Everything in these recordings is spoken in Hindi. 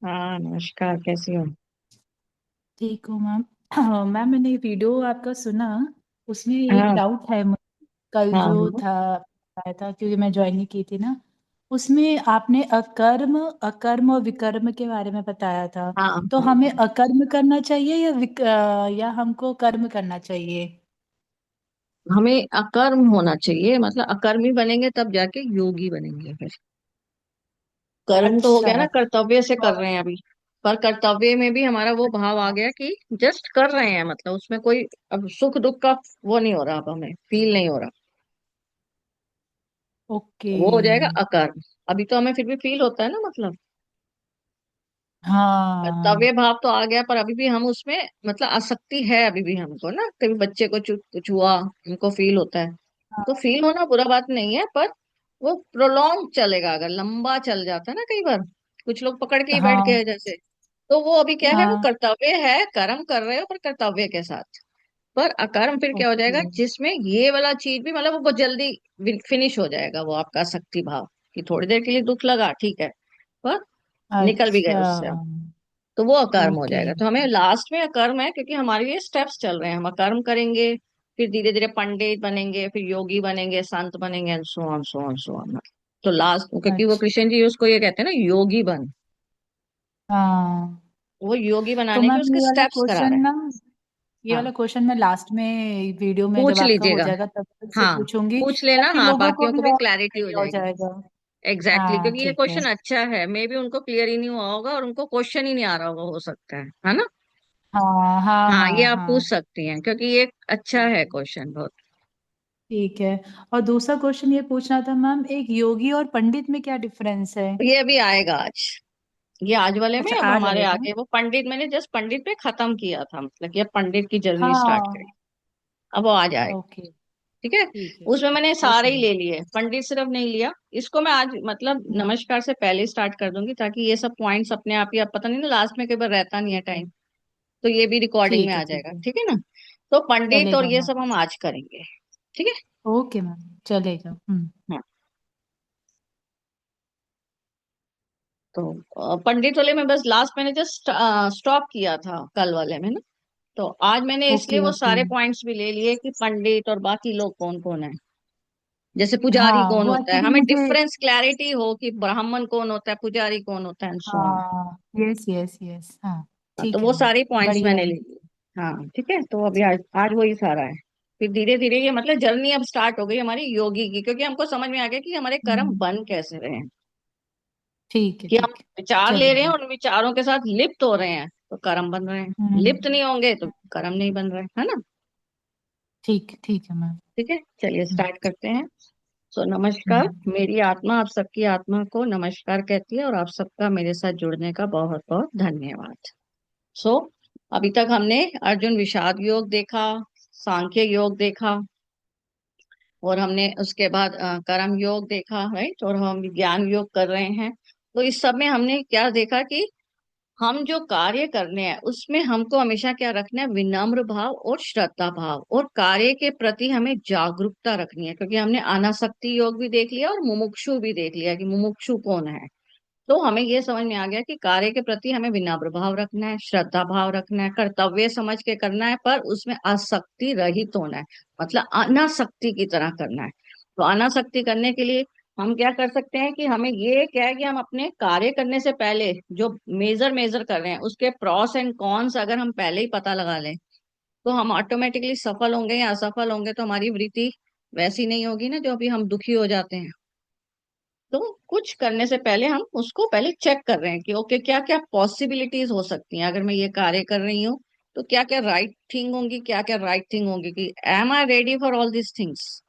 हाँ, नमस्कार। कैसी हो? ठीक हूँ मैम। मैम मैंने वीडियो आपका सुना। उसमें एक हाँ, डाउट है मुझे। कल हाँ, जो हाँ, था बताया था क्योंकि मैं ज्वाइन नहीं की थी ना। उसमें आपने अकर्म अकर्म और विकर्म के बारे में बताया था। हाँ। तो हमें अकर्म करना चाहिए या या हमको कर्म करना चाहिए? हमें अकर्म होना चाहिए, मतलब अकर्मी बनेंगे तब जाके योगी बनेंगे फिर। कर्म तो हो अच्छा। गया ना, कर्तव्य से कर हाँ। रहे हैं अभी। पर कर्तव्य में भी हमारा वो भाव आ अच्छा। गया कि जस्ट कर रहे हैं, मतलब उसमें कोई अब सुख दुख का वो नहीं हो रहा, अब हमें फील नहीं हो रहा। ओके। वो हो जाएगा अकर्म। अभी तो हमें फिर भी फील होता है ना, मतलब हाँ। कर्तव्य भाव तो आ गया, पर अभी भी हम उसमें मतलब आसक्ति है अभी भी हमको ना। कभी बच्चे को कुछ हुआ, उनको फील होता है। तो हाँ। फील होना बुरा बात नहीं है, पर वो प्रोलॉन्ग चलेगा, अगर लंबा चल जाता है ना कई बार। कुछ लोग पकड़ के ही बैठ गए हाँ। हैं जैसे। तो वो अभी क्या है, वो हाँ। कर्तव्य है, कर्म कर रहे हो पर कर्तव्य के साथ। पर अकर्म फिर क्या हो ओके। जाएगा, जिसमें ये वाला चीज भी मतलब वो बहुत जल्दी फिनिश हो जाएगा, वो आपका आसक्ति भाव। कि थोड़ी देर के लिए दुख लगा, ठीक है, पर निकल भी गए अच्छा। उससे हम। तो वो अकर्म हो ओके। जाएगा। तो हमें लास्ट में अकर्म है, क्योंकि हमारे लिए स्टेप्स चल रहे हैं। हम अकर्म करेंगे, फिर धीरे धीरे पंडित बनेंगे, फिर योगी बनेंगे, संत बनेंगे, and so on so on so on. तो लास्ट, क्योंकि वो अच्छा। कृष्ण जी उसको ये कहते हैं ना, योगी बन। हाँ। वो योगी तो बनाने के मैम उसके ये वाला स्टेप्स करा क्वेश्चन रहे हैं। ना, ये वाला हाँ, क्वेश्चन मैं लास्ट में वीडियो में जब पूछ आपका हो लीजिएगा। जाएगा तब से हाँ, पूछूंगी, पूछ लेना, ताकि हाँ, लोगों को बाकियों को भी भी और क्लैरिटी हो क्लियर हो जाएगी। जाएगा। एग्जैक्टली, हाँ क्योंकि ये ठीक है। क्वेश्चन अच्छा है, मे भी उनको क्लियर ही नहीं हुआ होगा और उनको क्वेश्चन ही नहीं आ रहा होगा, हो सकता है ना। हाँ हाँ हाँ, ये हाँ आप पूछ हाँ। सकती हैं, क्योंकि ये अच्छा है क्वेश्चन बहुत। ठीक है। और दूसरा क्वेश्चन ये पूछना था मैम, एक योगी और पंडित में क्या डिफरेंस है? ये अभी आएगा आज। ये आज वाले में अच्छा, अब आ हमारे जाएगा। आगे वो पंडित, मैंने जस्ट पंडित पे खत्म किया था, मतलब कि अब पंडित की जर्नी स्टार्ट करी। हाँ। अब वो आ जाएगा। ओके। ठीक है। ठीक है। उसमें मैंने सारे ओके। ही ले लिए, पंडित सिर्फ नहीं लिया। इसको मैं आज मतलब नमस्कार से पहले स्टार्ट कर दूंगी, ताकि ये सब पॉइंट्स अपने आप ही, अब पता नहीं ना, लास्ट में कई बार रहता नहीं है टाइम। तो ये भी रिकॉर्डिंग में ठीक है। आ ठीक जाएगा, है। ठीक है ना। तो पंडित और चलेगा ये मैम। सब हम आज करेंगे। ठीक है। ओके मैम, चलेगा। हाँ। तो पंडित वाले में बस लास्ट मैंने जस्ट स्टॉप किया था कल वाले में ना। तो आज मैंने इसलिए ओके वो ओके। सारे पॉइंट्स भी ले लिए कि पंडित और बाकी लोग कौन कौन है। जैसे पुजारी हाँ कौन वो होता है, एक्चुअली हमें मुझे। डिफरेंस क्लैरिटी हो कि ब्राह्मण कौन होता है, पुजारी कौन होता है, एंड सो ऑन। हाँ, यस यस यस, हाँ। तो ठीक है वो मैम। सारे पॉइंट्स बढ़िया मैंने है। ले लिए। हाँ, ठीक है। तो अभी आज वही सारा है। फिर धीरे धीरे ये मतलब जर्नी अब स्टार्ट हो गई हमारी योगी की, क्योंकि हमको समझ में आ गया कि हमारे कर्म हम्म, बन कैसे रहे हैं। ठीक है कि हम ठीक है। विचार ले रहे हैं, चलेगा। उन विचारों के साथ लिप्त हो रहे हैं, तो कर्म बन रहे हैं। हम्म। लिप्त नहीं होंगे तो कर्म नहीं बन रहे, है ना। ठीक है मैम। ठीक है, चलिए हम्म। स्टार्ट करते हैं। सो नमस्कार। हम्म। मेरी आत्मा आप सबकी आत्मा को नमस्कार कहती है, और आप सबका मेरे साथ जुड़ने का बहुत बहुत धन्यवाद। सो अभी तक हमने अर्जुन विषाद योग देखा, सांख्य योग देखा, और हमने उसके बाद कर्म योग देखा, राइट, और हम ज्ञान योग कर रहे हैं। तो इस सब में हमने क्या देखा कि हम जो कार्य करने हैं उसमें हमको हमेशा क्या रखना है, विनम्र भाव और श्रद्धा भाव, और कार्य के प्रति हमें जागरूकता रखनी है। क्योंकि हमने अनासक्ति योग भी देख लिया और मुमुक्षु भी देख लिया कि मुमुक्षु कौन है। तो हमें ये समझ में आ गया कि कार्य के प्रति हमें विनम्र भाव रखना है, श्रद्धा भाव रखना है, कर्तव्य समझ के करना है, पर उसमें आसक्ति रहित होना है। मतलब अनासक्ति की तरह करना है। तो अनासक्ति करने के लिए हम क्या कर सकते हैं कि हमें ये क्या है कि हम अपने कार्य करने से पहले जो मेजर मेजर कर रहे हैं उसके प्रॉस एंड कॉन्स अगर हम पहले ही पता लगा लें, तो हम ऑटोमेटिकली सफल होंगे या असफल होंगे, तो हमारी वृत्ति वैसी नहीं होगी ना, जो अभी हम दुखी हो जाते हैं। तो कुछ करने से पहले हम उसको पहले चेक कर रहे हैं कि ओके, क्या क्या पॉसिबिलिटीज हो सकती हैं अगर मैं ये कार्य कर रही हूँ। तो क्या क्या राइट थिंग होंगी, क्या क्या राइट थिंग होंगी, कि am I ready for all this things.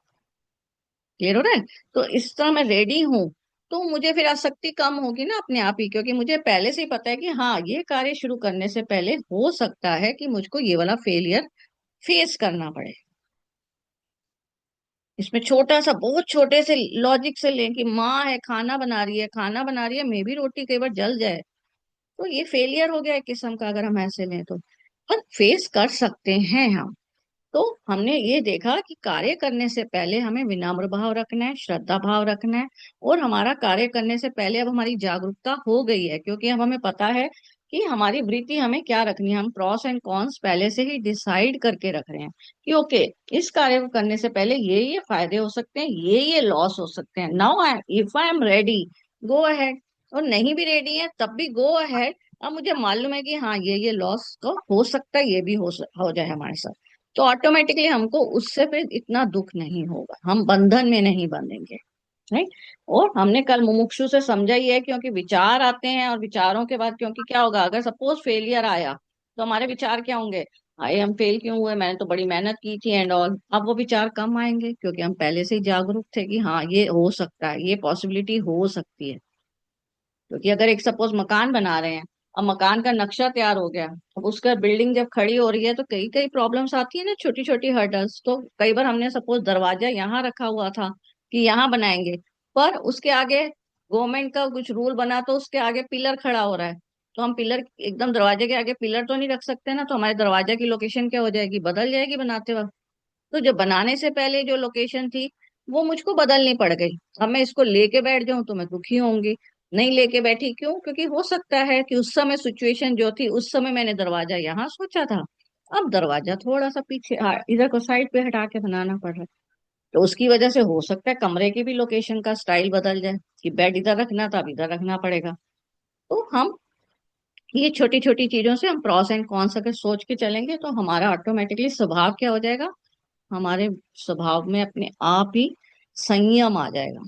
Clear हो रहा है। तो इस तरह मैं रेडी हूँ, तो मुझे फिर आसक्ति कम होगी ना अपने आप ही, क्योंकि मुझे पहले से ही पता है कि हाँ, ये कार्य शुरू करने से पहले हो सकता है कि मुझको ये वाला फेलियर फेस करना पड़े। इसमें छोटा सा, बहुत छोटे से लॉजिक से लें कि माँ है, खाना बना रही है, खाना बना रही है, मे भी रोटी कई बार जल जाए, तो ये फेलियर हो गया एक किस्म का, अगर हम ऐसे लें तो। पर फेस कर सकते हैं हम। तो हमने ये देखा कि कार्य करने से पहले हमें विनम्र भाव रखना है, श्रद्धा भाव रखना है। और हमारा कार्य करने से पहले अब हमारी जागरूकता हो गई है, क्योंकि अब हमें पता है कि हमारी वृत्ति हमें क्या रखनी है। हम प्रॉस एंड कॉन्स पहले से ही डिसाइड करके रख रहे हैं कि ओके, इस कार्य को करने से पहले ये फायदे हो सकते हैं, ये लॉस हो सकते हैं। Now I if I am ready, go ahead. और नहीं भी रेडी है तब भी गो अहेड। अब मुझे मालूम है कि हाँ, ये लॉस तो हो सकता है, ये भी हो जाए हमारे साथ। तो ऑटोमेटिकली हमको उससे फिर इतना दुख नहीं होगा, हम बंधन में नहीं बंधेंगे। राइट। और हमने कल मुमुक्षु से समझा ही है, क्योंकि विचार आते हैं और विचारों के बाद, क्योंकि क्या होगा अगर सपोज फेलियर आया, तो हमारे विचार क्या होंगे? आए, हम फेल क्यों हुए, मैंने तो बड़ी मेहनत की थी एंड ऑल। अब वो विचार कम आएंगे, क्योंकि हम पहले से ही जागरूक थे कि हाँ, ये हो सकता है, ये पॉसिबिलिटी हो सकती है। क्योंकि अगर एक सपोज मकान बना रहे हैं, अब मकान का नक्शा तैयार हो गया, अब उसका बिल्डिंग जब खड़ी हो रही है तो कई कई प्रॉब्लम्स आती है ना, छोटी छोटी हर्डल्स। तो कई बार हमने सपोज दरवाजा यहाँ रखा हुआ था कि यहाँ बनाएंगे, पर उसके आगे गवर्नमेंट का कुछ रूल बना तो उसके आगे पिलर खड़ा हो रहा है। तो हम पिलर एकदम दरवाजे के आगे पिलर तो नहीं रख सकते ना, तो हमारे दरवाजा की लोकेशन क्या हो जाएगी, बदल जाएगी बनाते वक्त। तो जो बनाने से पहले जो लोकेशन थी वो मुझको बदलनी पड़ गई। अब मैं इसको लेके बैठ जाऊं तो मैं दुखी होंगी। नहीं लेके बैठी, क्यों? क्योंकि हो सकता है कि उस समय सिचुएशन जो थी, उस समय मैंने दरवाजा यहाँ सोचा था, अब दरवाजा थोड़ा सा पीछे इधर को साइड पे हटा के बनाना पड़ रहा है। तो उसकी वजह से हो सकता है कमरे की भी लोकेशन का स्टाइल बदल जाए, कि बेड इधर रखना था, अब इधर रखना पड़ेगा। तो हम ये छोटी छोटी चीजों से हम प्रॉस एंड कॉन्स अगर सोच के चलेंगे तो हमारा ऑटोमेटिकली स्वभाव क्या हो जाएगा, हमारे स्वभाव में अपने आप ही संयम आ जाएगा।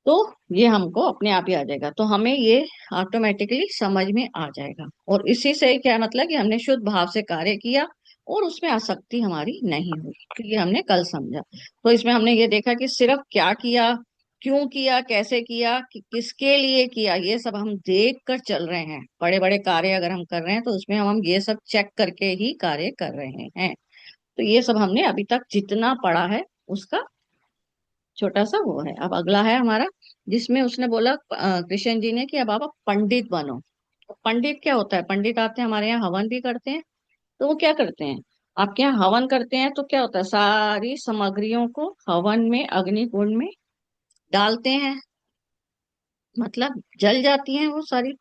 तो ये हमको अपने आप ही आ जाएगा, तो हमें ये ऑटोमेटिकली समझ में आ जाएगा। और इसी से क्या मतलब कि हमने शुद्ध भाव से कार्य किया और उसमें आसक्ति हमारी नहीं हुई। तो ये हमने कल समझा। तो इसमें हमने ये देखा कि सिर्फ क्या किया, क्यों किया, कैसे किया, कि किसके लिए किया, ये सब हम देख कर चल रहे हैं। बड़े बड़े कार्य अगर हम कर रहे हैं तो उसमें हम ये सब चेक करके ही कार्य कर रहे हैं। तो ये सब हमने अभी तक जितना पढ़ा है उसका छोटा सा वो है। अब अगला है हमारा, जिसमें उसने बोला कृष्ण जी ने कि अब आप पंडित बनो। तो पंडित क्या होता है? पंडित आते हैं हमारे यहाँ, हवन भी करते हैं। तो वो क्या करते हैं, आपके यहाँ हवन करते हैं तो क्या होता है, सारी सामग्रियों को हवन में, अग्नि कुंड में डालते हैं, मतलब जल जाती हैं वो सारी,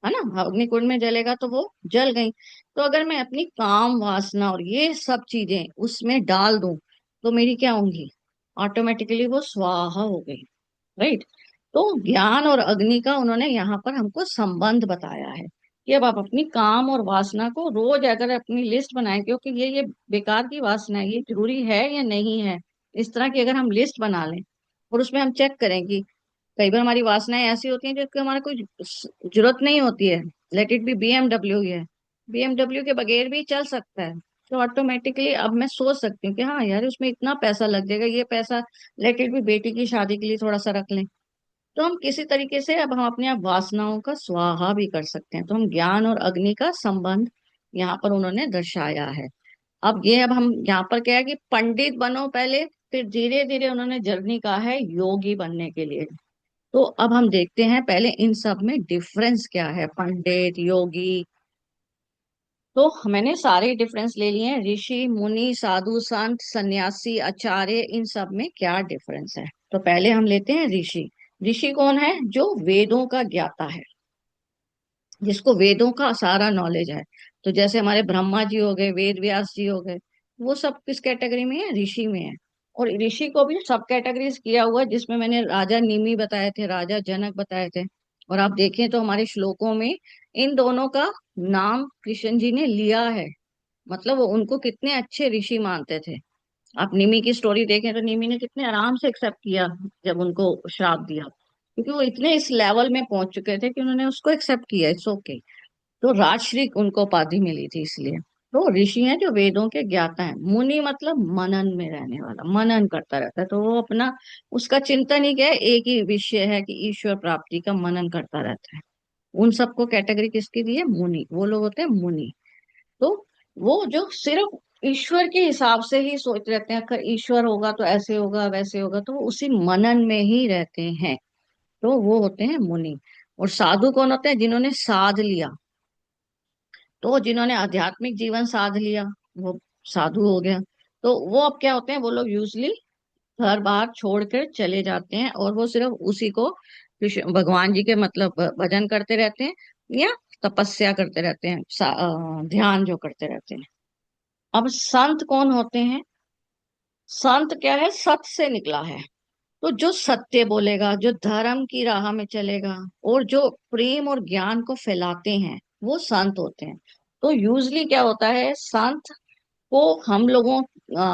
है ना। अग्निकुंड में जलेगा तो वो जल गई। तो अगर मैं अपनी काम वासना और ये सब चीजें उसमें डाल दूं तो मेरी क्या होंगी, ऑटोमेटिकली वो स्वाहा हो गई। राइट। तो ज्ञान और अग्नि का उन्होंने यहाँ पर हमको संबंध बताया है कि अब आप अपनी काम और वासना को रोज अगर अपनी लिस्ट बनाएं, क्योंकि ये बेकार की वासना है, ये जरूरी है या नहीं है, इस तरह की अगर हम लिस्ट बना लें और उसमें हम चेक करें कि कई बार हमारी वासनाएं ऐसी होती हैं जिसकी हमारा कोई जरूरत नहीं होती है। लेट इट बी बीएमडब्ल्यू ही है, बीएमडब्ल्यू के बगैर भी चल सकता है। तो ऑटोमेटिकली अब मैं सोच सकती हूँ कि हाँ यार, उसमें इतना पैसा लग जाएगा, ये पैसा लेट इट बी बेटी की शादी के लिए थोड़ा सा रख लें। तो हम किसी तरीके से अब हम अपने आप वासनाओं का स्वाहा भी कर सकते हैं। तो हम ज्ञान और अग्नि का संबंध यहाँ पर उन्होंने दर्शाया है। अब हम यहाँ पर क्या है कि पंडित बनो पहले, फिर धीरे धीरे उन्होंने जर्नी कहा है योगी बनने के लिए। तो अब हम देखते हैं पहले इन सब में डिफरेंस क्या है, पंडित, योगी। तो मैंने सारे डिफरेंस ले लिए हैं, ऋषि, मुनि, साधु, संत, सन्यासी, आचार्य, इन सब में क्या डिफरेंस है। तो पहले हम लेते हैं ऋषि। ऋषि कौन है? जो वेदों का ज्ञाता है, जिसको वेदों का सारा नॉलेज है। तो जैसे हमारे ब्रह्मा जी हो गए, वेद व्यास जी हो गए, वो सब किस कैटेगरी में है? ऋषि में है। और ऋषि को भी सब कैटेगरीज किया हुआ है, जिसमें मैंने राजा निमि बताए थे, राजा जनक बताए थे। और आप देखें तो हमारे श्लोकों में इन दोनों का नाम कृष्ण जी ने लिया है। मतलब वो उनको कितने अच्छे ऋषि मानते थे। आप निमि की स्टोरी देखें तो निमि ने कितने आराम से एक्सेप्ट किया जब उनको श्राप दिया, क्योंकि वो इतने इस लेवल में पहुंच चुके थे कि उन्होंने उसको एक्सेप्ट किया, इट्स ओके। तो राजश्री उनको उपाधि मिली थी इसलिए। तो ऋषि हैं जो वेदों के ज्ञाता हैं। मुनि मतलब मनन में रहने वाला, मनन करता रहता है। तो वो अपना, उसका चिंतन ही क्या है, एक ही विषय है कि ईश्वर प्राप्ति का मनन करता रहता है। उन सबको कैटेगरी किसकी दी है? मुनि। वो लोग होते हैं मुनि। तो वो जो सिर्फ ईश्वर के हिसाब से ही सोच रहते हैं, अगर ईश्वर होगा तो ऐसे होगा वैसे होगा, तो वो उसी मनन में ही रहते हैं। तो वो होते हैं मुनि। और साधु कौन होते हैं? जिन्होंने साध लिया। तो जिन्होंने आध्यात्मिक जीवन साध लिया, वो साधु हो गया। तो वो अब क्या होते हैं, वो लोग यूजली घर बार छोड़कर चले जाते हैं और वो सिर्फ उसी को कृष्ण भगवान जी के मतलब भजन करते रहते हैं या तपस्या करते रहते हैं, ध्यान जो करते रहते हैं। अब संत कौन होते हैं? संत क्या है? सत से निकला है। तो जो सत्य बोलेगा, जो धर्म की राह में चलेगा और जो प्रेम और ज्ञान को फैलाते हैं, वो संत होते हैं। तो यूजली क्या होता है, संत को हम लोगों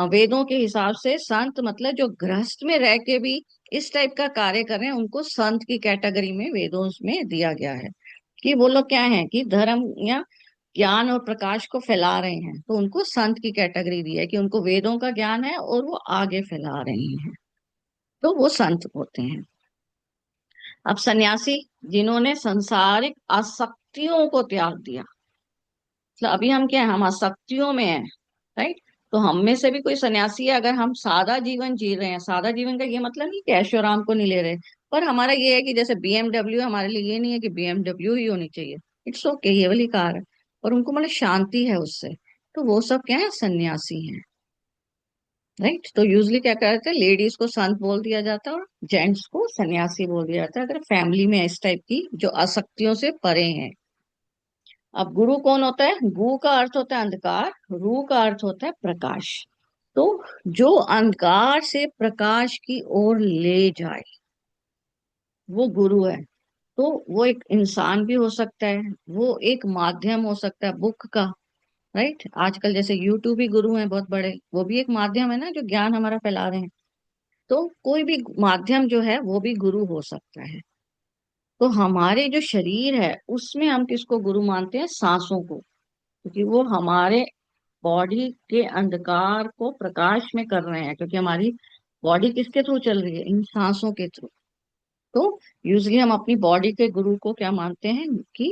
वेदों के हिसाब से संत मतलब जो गृहस्थ में रह के भी इस टाइप का कार्य कर रहे हैं, उनको संत की कैटेगरी में वेदों में दिया गया है। कि वो लोग क्या है कि धर्म या ज्ञान और प्रकाश को फैला रहे हैं, तो उनको संत की कैटेगरी दी है कि उनको वेदों का ज्ञान है और वो आगे फैला रहे हैं, तो वो संत होते हैं। अब सन्यासी, जिन्होंने सांसारिक आसक्तियों को त्याग दिया। मतलब अभी हम क्या है, हम आसक्तियों में हैं, राइट। तो हम में से भी कोई सन्यासी है, अगर हम सादा जीवन जी रहे हैं, सादा जीवन का ये मतलब नहीं कि ऐशो आराम को नहीं ले रहे, पर हमारा ये है कि जैसे बीएमडब्ल्यू, हमारे लिए ये नहीं है कि बीएमडब्ल्यू ही होनी चाहिए, इट्स ओके, ये वाली कार है, और उनको मतलब शांति है उससे, तो वो सब क्या है, सन्यासी हैं, राइट। तो यूजली क्या करते हैं, लेडीज को संत बोल दिया जाता है और जेंट्स को सन्यासी बोल दिया जाता है, अगर फैमिली में इस टाइप की जो आसक्तियों से परे हैं। अब गुरु कौन होता है? गु का अर्थ होता है अंधकार, रू का अर्थ होता है प्रकाश। तो जो अंधकार से प्रकाश की ओर ले जाए, वो गुरु है। तो वो एक इंसान भी हो सकता है, वो एक माध्यम हो सकता है बुक का, राइट। आजकल जैसे यूट्यूब ही गुरु हैं बहुत बड़े, वो भी एक माध्यम है ना, जो ज्ञान हमारा फैला रहे हैं। तो कोई भी माध्यम जो है वो भी गुरु हो सकता है। तो हमारे जो शरीर है उसमें हम किसको गुरु मानते हैं? सांसों को, क्योंकि वो हमारे बॉडी के अंधकार को प्रकाश में कर रहे हैं, क्योंकि हमारी बॉडी किसके थ्रू चल रही है? इन सांसों के थ्रू। तो यूजली हम अपनी बॉडी के गुरु को क्या मानते हैं कि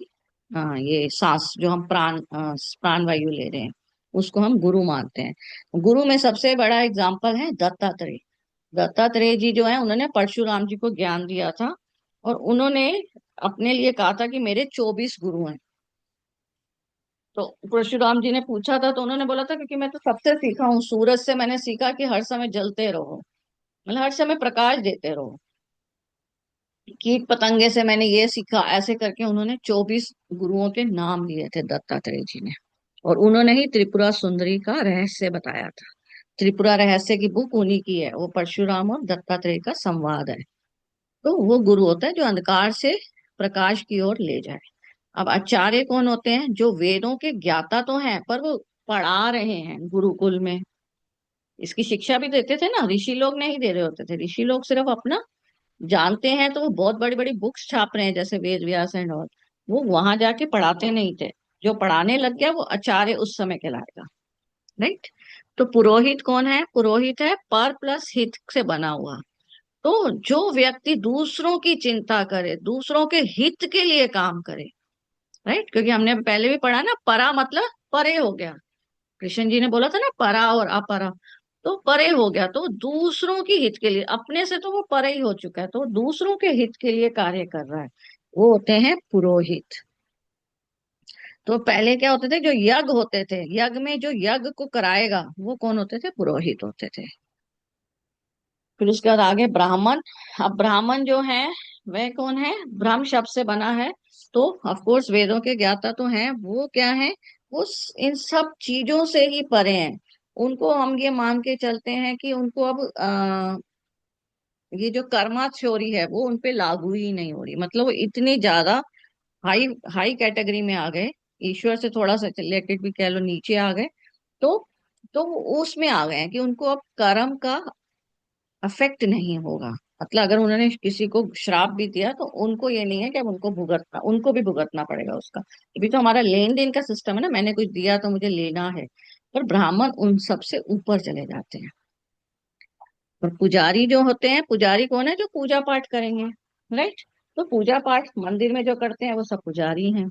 ये सांस जो हम प्राण वायु ले रहे हैं, उसको हम गुरु मानते हैं। गुरु में सबसे बड़ा एग्जाम्पल है दत्तात्रेय। दत्तात्रेय जी जो है, उन्होंने परशुराम जी को ज्ञान दिया था, और उन्होंने अपने लिए कहा था कि मेरे 24 गुरु हैं। तो परशुराम जी ने पूछा था, तो उन्होंने बोला था क्योंकि मैं तो सबसे सीखा हूँ, सूरज से मैंने सीखा कि हर समय जलते रहो, मतलब हर समय प्रकाश देते रहो। कीट पतंगे से मैंने ये सीखा, ऐसे करके उन्होंने 24 गुरुओं के नाम लिए थे दत्तात्रेय जी ने। और उन्होंने ही त्रिपुरा सुंदरी का रहस्य बताया था। त्रिपुरा रहस्य की बुक उन्हीं की है, वो परशुराम और दत्तात्रेय का संवाद है। तो वो गुरु होता है जो अंधकार से प्रकाश की ओर ले जाए। अब आचार्य कौन होते हैं? जो वेदों के ज्ञाता तो हैं, पर वो पढ़ा रहे हैं गुरुकुल में, इसकी शिक्षा भी देते थे ना, ऋषि लोग नहीं दे रहे होते थे। ऋषि लोग सिर्फ अपना जानते हैं, तो वो बहुत बड़ी बड़ी बुक्स छाप रहे हैं जैसे वेद व्यास एंड ऑल, वो वहां जाके पढ़ाते नहीं थे। जो पढ़ाने लग गया वो आचार्य उस समय कहलाएगा, राइट। तो पुरोहित कौन है? पुरोहित है पर प्लस हित से बना हुआ। तो जो व्यक्ति दूसरों की चिंता करे, दूसरों के हित के लिए काम करे, राइट। क्योंकि हमने पहले भी पढ़ा ना, परा मतलब परे हो गया। कृष्ण जी ने बोला था ना, परा और अपरा। तो परे हो गया, तो दूसरों की हित के लिए, अपने से तो वो परे ही हो चुका है, तो दूसरों के हित के लिए कार्य कर रहा है, वो होते हैं पुरोहित। तो पहले क्या होते थे, जो यज्ञ होते थे, यज्ञ में जो यज्ञ को कराएगा वो कौन होते थे? पुरोहित होते थे। फिर उसके बाद आगे ब्राह्मण। अब ब्राह्मण जो है वह कौन है? ब्रह्म शब्द से बना है। तो ऑफ कोर्स वेदों के ज्ञाता तो हैं, वो क्या है, वो इन सब चीजों से ही परे हैं। उनको हम ये मान के चलते हैं कि उनको अब ये जो कर्मा थ्योरी है वो उनपे लागू ही नहीं हो रही, मतलब वो इतनी ज्यादा हाई हाई कैटेगरी में आ गए, ईश्वर से थोड़ा सा रिलेटेड भी कह लो नीचे आ गए। तो तो वो उसमें आ गए हैं कि उनको अब कर्म का अफेक्ट नहीं होगा। मतलब अगर उन्होंने किसी को श्राप भी दिया तो उनको ये नहीं है कि अब उनको भी भुगतना पड़ेगा उसका। अभी तो हमारा लेन देन का सिस्टम है ना, मैंने कुछ दिया तो मुझे लेना है। पर ब्राह्मण उन सब से ऊपर चले जाते हैं। और पुजारी जो होते हैं, पुजारी कौन है? जो पूजा पाठ करेंगे, राइट। तो पूजा पाठ मंदिर में जो करते हैं वो सब पुजारी हैं।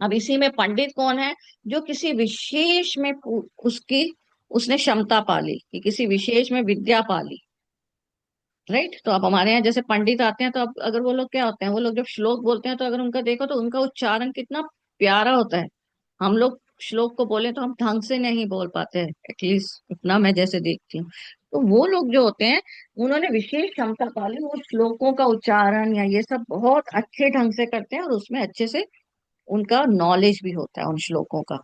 अब इसी में पंडित कौन है? जो किसी विशेष में उसकी उसने क्षमता पाली, कि किसी विशेष में विद्या पाली, राइट। तो अब हमारे यहाँ जैसे पंडित आते हैं, तो अब अगर वो लोग क्या होते हैं, वो लोग जब श्लोक बोलते हैं तो अगर उनका देखो तो उनका उच्चारण कितना प्यारा होता है। हम लोग श्लोक को बोले तो हम ढंग से नहीं बोल पाते हैं, एटलीस्ट उतना मैं जैसे देखती हूँ। तो वो लोग जो होते हैं, उन्होंने विशेष क्षमता पाली, वो श्लोकों का उच्चारण या ये सब बहुत अच्छे ढंग से करते हैं, और उसमें अच्छे से उनका नॉलेज भी होता है उन श्लोकों का।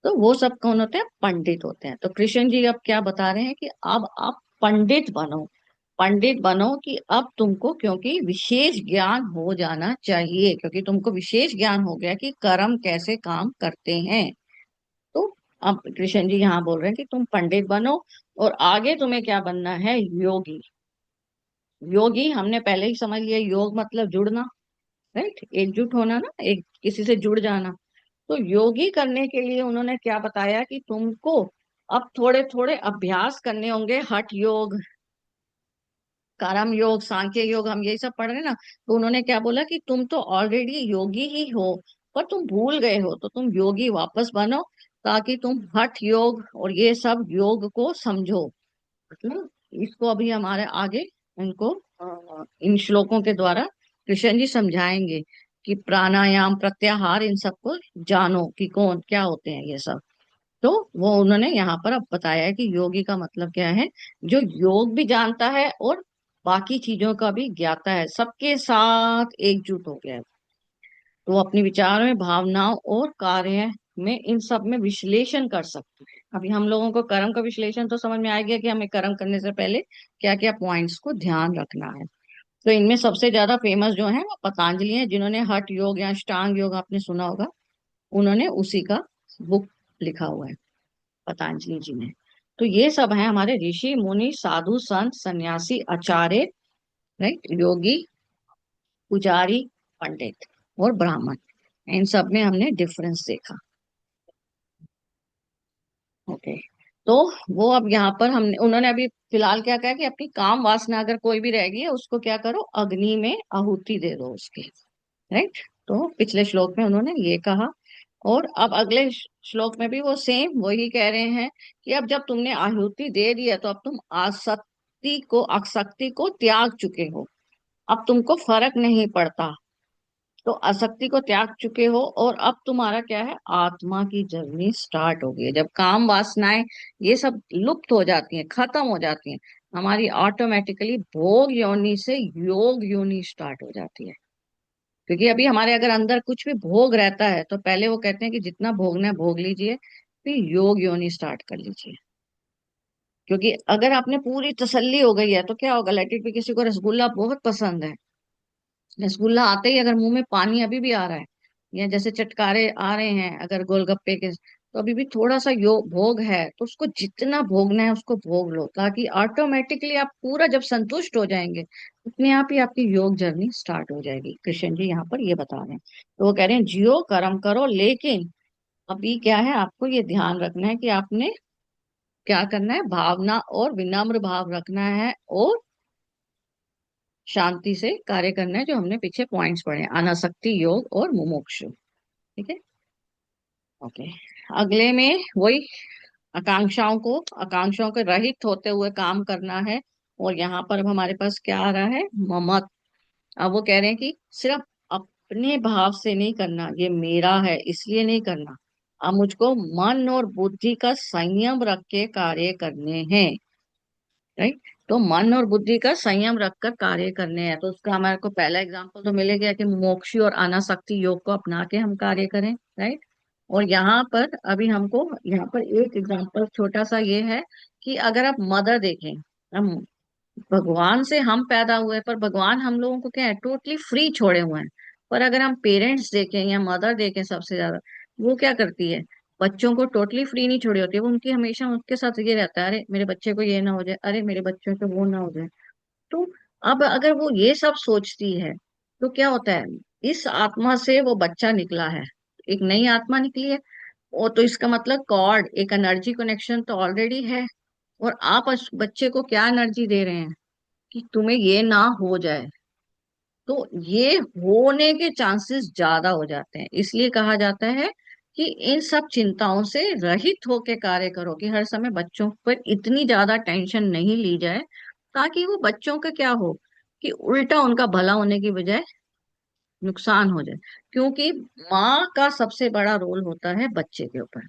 तो वो सब कौन होते हैं? पंडित होते हैं। तो कृष्ण जी अब क्या बता रहे हैं कि अब आप पंडित बनो, पंडित बनो, कि अब तुमको क्योंकि विशेष ज्ञान हो जाना चाहिए, क्योंकि तुमको विशेष ज्ञान हो गया कि कर्म कैसे काम करते हैं। तो अब कृष्ण जी यहाँ बोल रहे हैं कि तुम पंडित बनो, और आगे तुम्हें क्या बनना है? योगी। योगी हमने पहले ही समझ लिया, योग मतलब जुड़ना, राइट, एकजुट होना ना, एक किसी से जुड़ जाना। तो योगी करने के लिए उन्होंने क्या बताया कि तुमको अब थोड़े थोड़े अभ्यास करने होंगे, हठ योग, कर्म योग, सांख्य योग, हम यही सब पढ़ रहे हैं ना। तो उन्होंने क्या बोला कि तुम तो ऑलरेडी योगी ही हो, पर तुम भूल गए हो, तो तुम योगी वापस बनो, ताकि तुम हठ योग और ये सब योग को समझो। मतलब इसको अभी हमारे आगे इनको इन श्लोकों के द्वारा कृष्ण जी समझाएंगे कि प्राणायाम, प्रत्याहार, इन सबको जानो कि कौन क्या होते हैं ये सब। तो वो उन्होंने यहाँ पर अब बताया है कि योगी का मतलब क्या है? जो योग भी जानता है और बाकी चीजों का भी ज्ञाता है, सबके साथ एकजुट हो गया है। तो वो अपने विचारों में, भावनाओं और कार्य में, इन सब में विश्लेषण कर सकते हैं। अभी हम लोगों को कर्म का विश्लेषण तो समझ में आ गया कि हमें कर्म करने से पहले क्या क्या पॉइंट्स को ध्यान रखना है। तो इनमें सबसे ज्यादा फेमस जो है वो पतंजलि है, जिन्होंने हठ योग या अष्टांग योग आपने सुना होगा, उन्होंने उसी का बुक लिखा हुआ है, पतंजलि जी ने। तो ये सब है हमारे ऋषि मुनि, साधु संत, सन्यासी, आचार्य, राइट, योगी, पुजारी, पंडित और ब्राह्मण। इन सब में हमने डिफरेंस देखा। ओके। तो वो अब यहाँ पर हमने, उन्होंने अभी फिलहाल क्या कहा कि अपनी काम वासना अगर कोई भी रहेगी है उसको क्या करो? अग्नि में आहुति दे दो उसके, राइट। तो पिछले श्लोक में उन्होंने ये कहा, और अब अगले श्लोक में भी वो सेम वही कह रहे हैं कि अब जब तुमने आहुति दे दी है, तो अब तुम आसक्ति को त्याग चुके हो, अब तुमको फर्क नहीं पड़ता। तो आसक्ति को त्याग चुके हो, और अब तुम्हारा क्या है? आत्मा की जर्नी स्टार्ट हो गई है। जब काम वासनाएं ये सब लुप्त हो जाती हैं, खत्म हो जाती हैं, हमारी ऑटोमेटिकली भोग योनि से योग योनि स्टार्ट हो जाती है। क्योंकि अभी हमारे अगर अंदर कुछ भी भोग रहता है, तो पहले वो कहते हैं कि जितना भोगना है भोग लीजिए, फिर योग योनि स्टार्ट कर लीजिए। क्योंकि अगर आपने पूरी तसल्ली हो गई है, तो क्या होगा? लेट इट बी, किसी को रसगुल्ला बहुत पसंद है, रसगुल्ला आते ही अगर मुंह में पानी अभी भी आ रहा है, या जैसे चटकारे आ रहे हैं अगर गोलगप्पे के, तो अभी भी थोड़ा सा योग भोग है, तो उसको जितना भोगना है उसको भोग लो, ताकि ऑटोमेटिकली आप पूरा जब संतुष्ट हो जाएंगे, अपने आप ही आपकी योग जर्नी स्टार्ट हो जाएगी। कृष्ण जी यहाँ पर ये बता रहे हैं। तो वो कह रहे हैं जियो, कर्म करो, लेकिन अभी क्या है? आपको ये ध्यान रखना है कि आपने क्या करना है? भावना और विनम्र भाव रखना है, और शांति से कार्य करना है, जो हमने पीछे पॉइंट्स पढ़े हैं, अनासक्ति योग और मुमुक्षु। ठीक है। ओके। अगले में वही आकांक्षाओं के रहित होते हुए काम करना है। और यहाँ पर अब हमारे पास क्या आ रहा है? ममत। अब वो कह रहे हैं कि सिर्फ अपने भाव से नहीं करना, ये मेरा है इसलिए नहीं करना, अब मुझको मन और बुद्धि का संयम रख के कार्य करने हैं, राइट। तो मन और बुद्धि का संयम रखकर कार्य करने हैं। तो उसका हमारे को पहला एग्जाम्पल तो मिलेगा कि मोक्ष और अनासक्ति योग को अपना के हम कार्य करें, राइट। और यहाँ पर अभी हमको यहाँ पर एक एग्जाम्पल छोटा सा ये है कि अगर आप मदर देखें, हम भगवान से हम पैदा हुए, पर भगवान हम लोगों को क्या है? टोटली फ्री छोड़े हुए हैं। पर अगर हम पेरेंट्स देखें या मदर देखें, सबसे ज्यादा वो क्या करती है? बच्चों को टोटली फ्री नहीं छोड़ी होती है, वो उनकी हमेशा उनके साथ ये रहता है, अरे मेरे बच्चे को ये ना हो जाए, अरे मेरे बच्चों को वो ना हो जाए। तो अब अगर वो ये सब सोचती है, तो क्या होता है? इस आत्मा से वो बच्चा निकला है, एक नई आत्मा निकली है, वो तो इसका मतलब कॉर्ड, एक एनर्जी कनेक्शन तो ऑलरेडी है। और आप उस बच्चे को क्या एनर्जी दे रहे हैं? कि तुम्हें ये ना हो जाए। तो ये होने के चांसेस ज्यादा हो जाते हैं, इसलिए कहा जाता है कि इन सब चिंताओं से रहित होकर कार्य करो, कि हर समय बच्चों पर इतनी ज्यादा टेंशन नहीं ली जाए, ताकि वो बच्चों का क्या हो कि उल्टा उनका भला होने की बजाय नुकसान हो जाए, क्योंकि माँ का सबसे बड़ा रोल होता है बच्चे के ऊपर।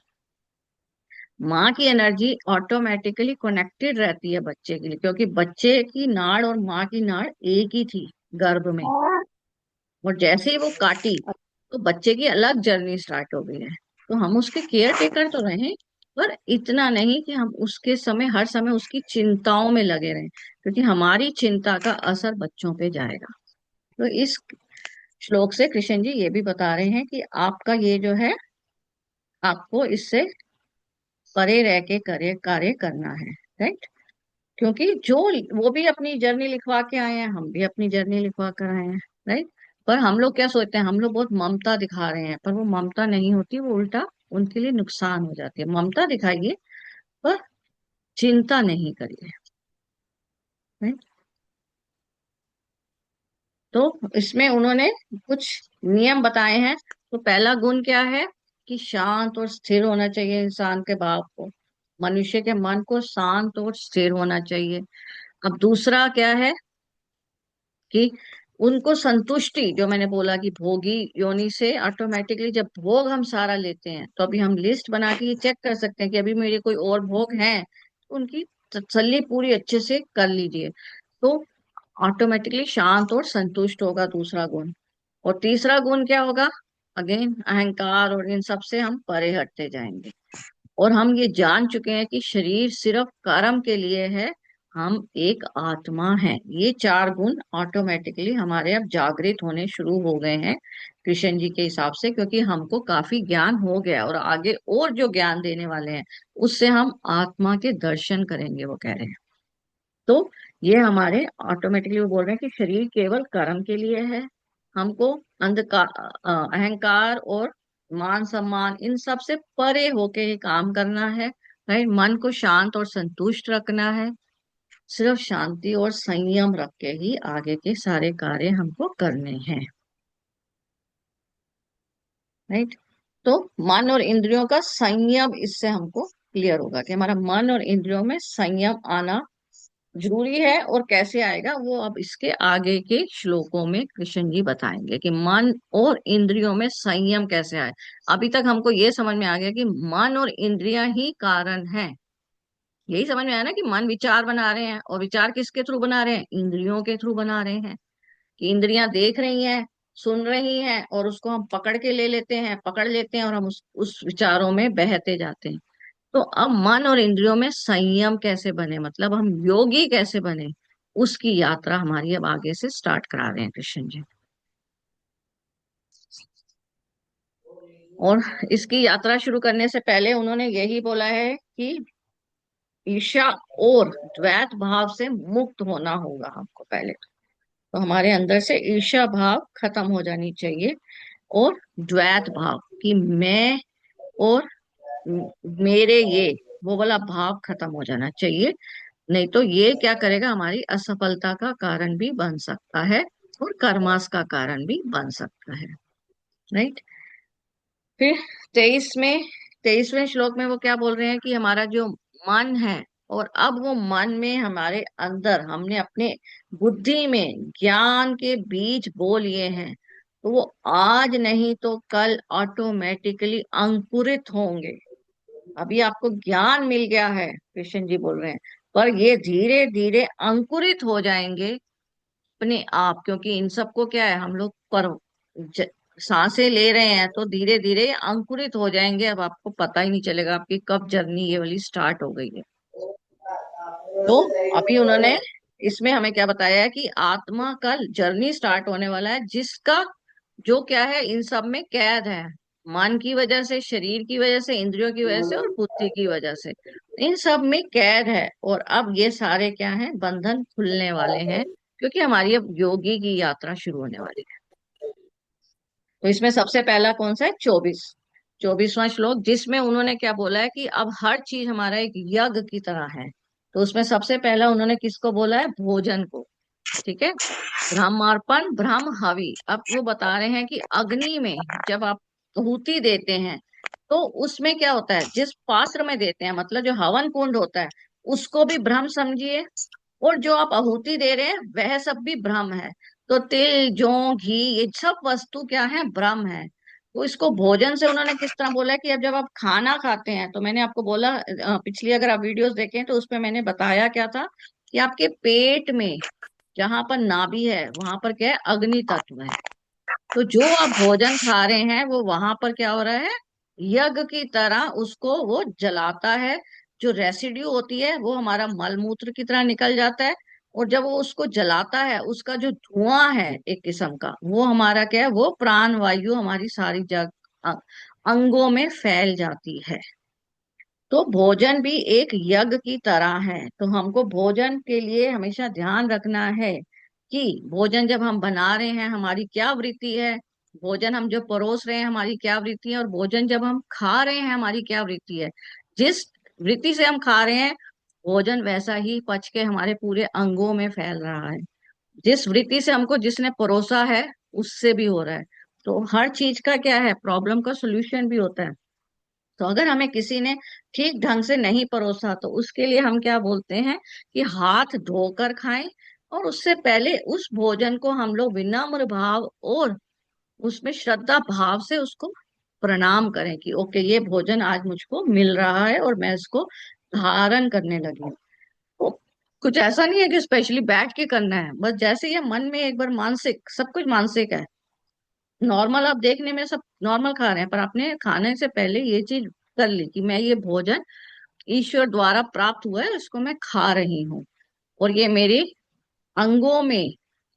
माँ की एनर्जी ऑटोमेटिकली कनेक्टेड रहती है बच्चे के लिए, क्योंकि बच्चे की नाड़ और माँ की नाड़ एक ही थी गर्भ में। और जैसे ही वो काटी तो बच्चे की अलग जर्नी स्टार्ट हो गई है। तो हम उसके केयर टेकर तो रहे, पर इतना नहीं कि हम उसके समय हर समय उसकी चिंताओं में लगे रहें, क्योंकि हमारी चिंता का असर बच्चों पे जाएगा। तो इस श्लोक से कृष्ण जी ये भी बता रहे हैं कि आपका ये जो है, आपको इससे परे रह के करे कार्य करना है। राइट। क्योंकि जो वो भी अपनी जर्नी लिखवा के आए हैं, हम भी अपनी जर्नी लिखवा कर आए हैं। राइट। पर हम लोग क्या सोचते हैं, हम लोग बहुत ममता दिखा रहे हैं, पर वो ममता नहीं होती, वो उल्टा उनके लिए नुकसान हो जाती है। ममता दिखाइए पर चिंता नहीं करिए। राइट। तो इसमें उन्होंने कुछ नियम बताए हैं। तो पहला गुण क्या है कि शांत और स्थिर होना चाहिए इंसान के भाव को। मनुष्य के मन को शांत और स्थिर होना चाहिए। अब दूसरा क्या है कि उनको संतुष्टि, जो मैंने बोला कि भोगी योनि से ऑटोमेटिकली जब भोग हम सारा लेते हैं, तो अभी हम लिस्ट बना के ये चेक कर सकते हैं कि अभी मेरे कोई और भोग हैं, तो उनकी तसल्ली पूरी अच्छे से कर लीजिए। तो ऑटोमेटिकली शांत और संतुष्ट होगा दूसरा गुण। और तीसरा गुण क्या होगा, अगेन अहंकार और इन सब से हम परे हटते जाएंगे। और हम ये जान चुके हैं कि शरीर सिर्फ कर्म के लिए है, हम एक आत्मा हैं। ये चार गुण ऑटोमेटिकली हमारे अब जागृत होने शुरू हो गए हैं कृष्ण जी के हिसाब से, क्योंकि हमको काफी ज्ञान हो गया और आगे और जो ज्ञान देने वाले हैं उससे हम आत्मा के दर्शन करेंगे, वो कह रहे हैं। तो ये हमारे ऑटोमेटिकली वो बोल रहे हैं कि शरीर केवल कर्म के लिए है। हमको अंधकार, अहंकार और मान सम्मान इन सब से परे होके ही काम करना है। राइट। मन को शांत और संतुष्ट रखना है। सिर्फ शांति और संयम रख के ही आगे के सारे कार्य हमको करने हैं। राइट। तो मन और इंद्रियों का संयम, इससे हमको क्लियर होगा कि हमारा मन और इंद्रियों में संयम आना जरूरी है। और कैसे आएगा वो अब इसके आगे के श्लोकों में कृष्ण जी बताएंगे कि मन और इंद्रियों में संयम कैसे आए। अभी तक हमको ये समझ में आ गया कि मन और इंद्रियां ही कारण हैं। यही समझ में आया ना कि मन विचार बना रहे हैं, और विचार किसके थ्रू बना रहे हैं, इंद्रियों के थ्रू बना रहे हैं। कि इंद्रियां देख रही हैं, सुन रही हैं, और उसको हम पकड़ के ले लेते हैं, पकड़ लेते हैं, और हम उस विचारों में बहते जाते हैं। तो अब मन और इंद्रियों में संयम कैसे बने, मतलब हम योगी कैसे बने, उसकी यात्रा हमारी अब आगे से स्टार्ट करा रहे हैं कृष्ण जी। और इसकी यात्रा शुरू करने से पहले उन्होंने यही बोला है कि ईर्ष्या और द्वैत भाव से मुक्त होना होगा हमको पहले। तो हमारे अंदर से ईर्ष्या भाव खत्म हो जानी चाहिए, और द्वैत भाव कि मैं और मेरे, ये वो वाला भाव खत्म हो जाना चाहिए। नहीं तो ये क्या करेगा, हमारी असफलता का कारण भी बन सकता है, और कर्मास का कारण भी बन सकता है। राइट। फिर 23वें श्लोक में वो क्या बोल रहे हैं कि हमारा जो मन है, और अब वो मन में हमारे अंदर हमने अपने बुद्धि में ज्ञान के बीज बो लिए हैं, तो वो आज नहीं तो कल ऑटोमेटिकली अंकुरित होंगे। अभी आपको ज्ञान मिल गया है, कृष्ण जी बोल रहे हैं, पर ये धीरे धीरे अंकुरित हो जाएंगे अपने आप, क्योंकि इन सबको क्या है, हम लोग पर ज, सांसें ले रहे हैं, तो धीरे धीरे अंकुरित हो जाएंगे। अब आपको पता ही नहीं चलेगा आपकी कब जर्नी ये वाली स्टार्ट हो गई है। तो अभी उन्होंने इसमें हमें क्या बताया है कि आत्मा का जर्नी स्टार्ट होने वाला है, जिसका जो क्या है, इन सब में कैद है। मन की वजह से, शरीर की वजह से, इंद्रियों की वजह से और बुद्धि की वजह से, इन सब में कैद है। और अब ये सारे क्या है, बंधन खुलने वाले हैं, क्योंकि हमारी अब योगी की यात्रा शुरू होने वाली है। तो इसमें सबसे पहला कौन सा है, 24वां श्लोक, जिसमें उन्होंने क्या बोला है कि अब हर चीज हमारा एक यज्ञ की तरह है। तो उसमें सबसे पहला उन्होंने किसको बोला है, भोजन को। ठीक है। ब्रह्मार्पण ब्रह्म हवि। अब वो बता रहे हैं कि अग्नि में जब आप आहुति देते हैं, तो उसमें क्या होता है, जिस पात्र में देते हैं, मतलब जो हवन कुंड होता है, उसको भी ब्रह्म समझिए, और जो आप आहुति दे रहे हैं वह सब भी ब्रह्म है। तो तिल जौ घी ये सब वस्तु क्या है, ब्रह्म है। तो इसको भोजन से उन्होंने किस तरह बोला है कि अब जब आप खाना खाते हैं, तो मैंने आपको बोला पिछली अगर आप वीडियोस देखें तो उसमें मैंने बताया क्या था कि आपके पेट में जहां पर नाभि है वहां पर क्या है, अग्नि तत्व है। तो जो आप भोजन खा रहे हैं वो वहां पर क्या हो रहा है, यज्ञ की तरह उसको वो जलाता है। जो रेसिड्यू होती है वो हमारा मल मूत्र की तरह निकल जाता है। और जब वो उसको जलाता है, उसका जो धुआं है एक किस्म का, वो हमारा क्या है, वो प्राण वायु हमारी सारी अंगों में फैल जाती है। तो भोजन भी एक यज्ञ की तरह है। तो हमको भोजन के लिए हमेशा ध्यान रखना है कि भोजन जब हम बना रहे हैं हमारी क्या वृत्ति है, भोजन हम जो परोस रहे हैं हमारी क्या वृत्ति है, और भोजन जब हम खा रहे हैं हमारी क्या वृत्ति है। जिस वृत्ति से हम खा रहे हैं, भोजन वैसा ही पच के हमारे पूरे अंगों में फैल रहा है। जिस वृत्ति से हमको जिसने परोसा है, उससे भी हो रहा है। तो हर चीज का क्या है, प्रॉब्लम का सोल्यूशन भी होता है। तो अगर हमें किसी ने ठीक ढंग से नहीं परोसा, तो उसके लिए हम क्या बोलते हैं कि हाथ धोकर खाएं। और उससे पहले उस भोजन को हम लोग विनम्र भाव और उसमें श्रद्धा भाव से उसको प्रणाम करें कि ओके, ये भोजन आज मुझको मिल रहा है और मैं इसको धारण करने लगी हूँ। तो कुछ ऐसा नहीं है कि स्पेशली बैठ के करना है, बस जैसे ये मन में एक बार मानसिक, सब कुछ मानसिक है। नॉर्मल आप देखने में सब नॉर्मल खा रहे हैं, पर आपने खाने से पहले ये चीज कर ली कि मैं ये भोजन ईश्वर द्वारा प्राप्त हुआ है, इसको मैं खा रही हूँ, और ये मेरे अंगों में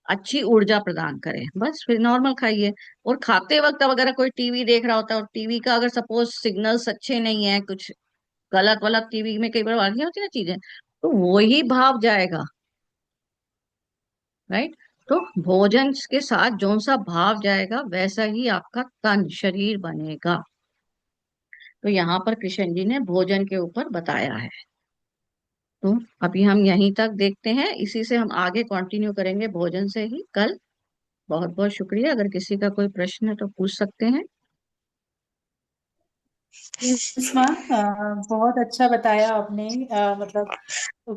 अच्छी ऊर्जा प्रदान करे, बस फिर नॉर्मल खाइए। और खाते वक्त अब अगर कोई टीवी देख रहा होता है और टीवी का अगर सपोज सिग्नल्स अच्छे नहीं है, कुछ गलत वलत टीवी में कई बार आ रही होती है ना चीजें, तो वही भाव जाएगा, राइट। तो भोजन के साथ जो सा भाव जाएगा वैसा ही आपका तन शरीर बनेगा। तो यहाँ पर कृष्ण जी ने भोजन के ऊपर बताया है। तो अभी हम यहीं तक देखते हैं, इसी से हम आगे कंटिन्यू करेंगे भोजन से ही कल। बहुत बहुत शुक्रिया, अगर किसी का कोई प्रश्न है तो पूछ सकते हैं। यस मैम, बहुत अच्छा बताया आपने। मतलब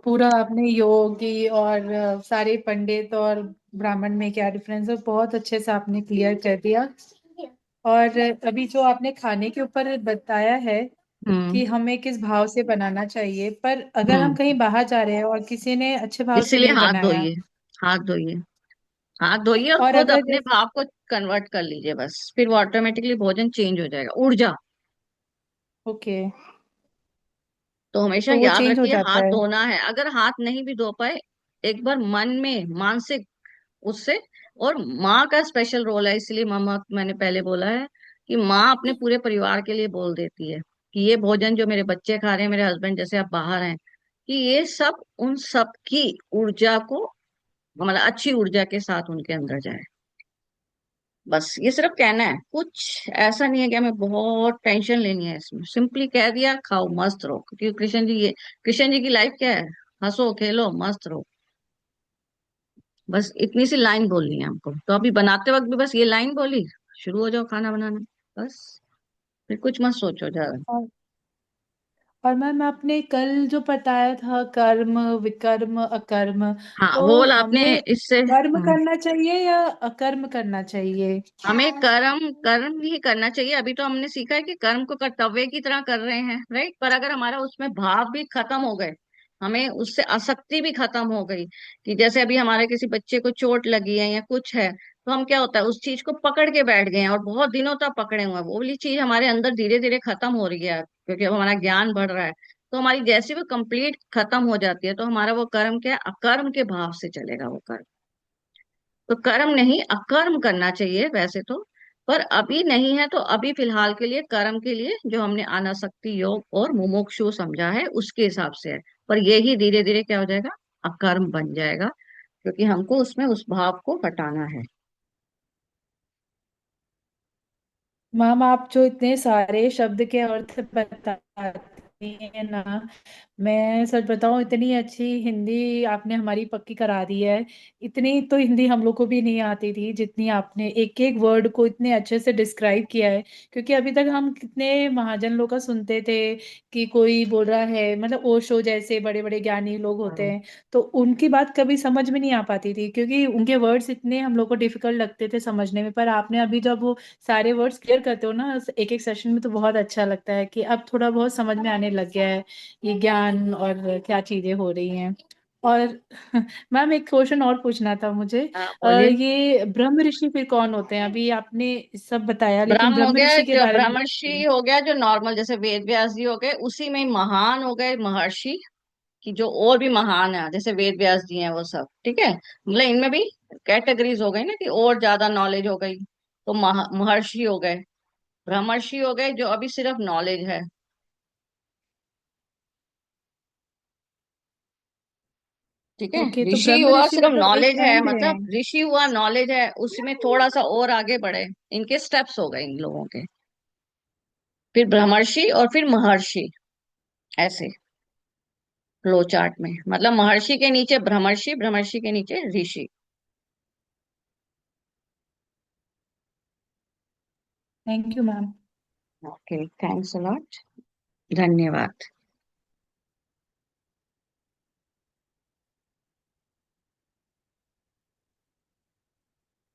पूरा आपने योगी और सारे पंडित और ब्राह्मण में क्या डिफरेंस है, बहुत अच्छे से आपने क्लियर कर दिया। और अभी जो आपने खाने के ऊपर बताया है हम्म। कि हमें किस भाव से बनाना चाहिए, पर अगर हम हम्म। कहीं बाहर जा रहे हैं और किसी ने अच्छे भाव से इसीलिए नहीं हाथ बनाया, धोइए, हाथ धोइए, हाथ धोइए और और खुद अगर अपने भाव को कन्वर्ट कर लीजिए, बस फिर वो ऑटोमेटिकली भोजन चेंज हो जाएगा, ऊर्जा। ओके, तो हमेशा तो वो याद चेंज हो रखिए जाता हाथ है। धोना है। अगर हाथ नहीं भी धो पाए, एक बार मन में मानसिक उससे। और माँ का स्पेशल रोल है, इसलिए मामा मैंने पहले बोला है कि माँ अपने पूरे परिवार के लिए बोल देती है कि ये भोजन जो मेरे बच्चे खा रहे हैं, मेरे हस्बैंड जैसे आप बाहर हैं, कि ये सब उन सब की ऊर्जा को, मतलब अच्छी ऊर्जा के साथ उनके अंदर जाए। बस ये सिर्फ कहना है, कुछ ऐसा नहीं है कि हमें बहुत टेंशन लेनी है इसमें। सिंपली कह दिया खाओ मस्त रहो, क्योंकि कृष्ण जी ये, कृष्ण जी की लाइफ क्या है, हंसो खेलो मस्त रहो। बस इतनी सी लाइन बोलनी है हमको। तो अभी बनाते वक्त भी बस ये लाइन बोली, शुरू हो जाओ खाना बनाना, बस। फिर कुछ मत सोचो ज्यादा। और मैम आपने कल जो बताया था कर्म विकर्म अकर्म, हाँ तो वो वाला आपने हमें इससे कर्म करना चाहिए या अकर्म करना चाहिए? हमें कर्म कर्म ही करना चाहिए। अभी तो हमने सीखा है कि कर्म को कर्तव्य की तरह कर रहे हैं, राइट। पर अगर हमारा उसमें भाव भी खत्म हो गए, हमें उससे आसक्ति भी खत्म हो गई, कि जैसे अभी हमारे किसी बच्चे को चोट लगी है या कुछ है, तो हम क्या होता है उस चीज को पकड़ के बैठ गए हैं और बहुत दिनों तक पकड़े हुए हैं। वो वाली चीज हमारे अंदर धीरे धीरे खत्म हो रही है, क्योंकि अब हमारा ज्ञान बढ़ रहा है। तो हमारी जैसी वो कंप्लीट खत्म हो जाती है, तो हमारा वो कर्म क्या है, अकर्म के भाव से चलेगा वो कर्म। तो कर्म नहीं अकर्म करना चाहिए वैसे तो। पर अभी नहीं है, तो अभी फिलहाल के लिए कर्म के लिए जो हमने अनासक्ति योग और मुमुक्षु समझा है उसके हिसाब से है। पर ये ही धीरे धीरे क्या हो जाएगा, अकर्म बन जाएगा, क्योंकि हमको उसमें उस भाव को हटाना है। मैम आप जो इतने सारे शब्द के अर्थ बताते है ना, मैं सच बताऊं, इतनी अच्छी हिंदी आपने हमारी पक्की करा दी है। इतनी तो हिंदी हम लोग को भी नहीं आती थी जितनी आपने एक एक वर्ड को इतने अच्छे से डिस्क्राइब किया है। क्योंकि अभी तक हम कितने महाजन लोग का सुनते थे कि कोई बोल रहा है, मतलब ओशो जैसे बड़े बड़े ज्ञानी लोग होते हाँ, हैं, तो उनकी बात कभी समझ में नहीं आ पाती थी क्योंकि उनके वर्ड्स इतने हम लोग को डिफिकल्ट लगते थे समझने में। पर आपने अभी जब वो सारे वर्ड्स क्लियर करते हो ना एक एक सेशन में, तो बहुत अच्छा लगता है कि अब थोड़ा बहुत समझ में आने लग गया है ये ज्ञान और क्या चीजें हो रही हैं। और मैम एक क्वेश्चन और पूछना था मुझे। हाँ, बोलिए। ये ब्रह्म ऋषि फिर कौन होते हैं? अभी आपने सब बताया, लेकिन ब्रह्म हो ब्रह्म गया, ऋषि के जो बारे में ब्रह्मर्षि बताइए। हो गया, जो नॉर्मल जैसे वेद व्यास जी हो गए, उसी में ही महान हो गए महर्षि, कि जो और भी महान है, जैसे वेद व्यास जी हैं वो सब, ठीक है, मतलब इनमें भी कैटेगरीज हो गई ना, कि और ज्यादा नॉलेज हो गई, तो महर्षि हो गए। ब्रह्मर्षि हो गए जो अभी सिर्फ नॉलेज है, ठीक है। ओके, तो ऋषि ब्रह्म हुआ ऋषि सिर्फ मतलब एक नॉलेज है, एंड है? मतलब ऋषि हुआ नॉलेज है, उसमें थोड़ा सा और आगे बढ़े, इनके स्टेप्स हो गए इन लोगों के, फिर ब्रह्मर्षि और फिर महर्षि, ऐसे फ्लो चार्ट में, मतलब महर्षि के नीचे ब्रह्मर्षि, ब्रह्मर्षि के नीचे ऋषि। Thank you ma'am. Okay, thanks a lot, धन्यवाद।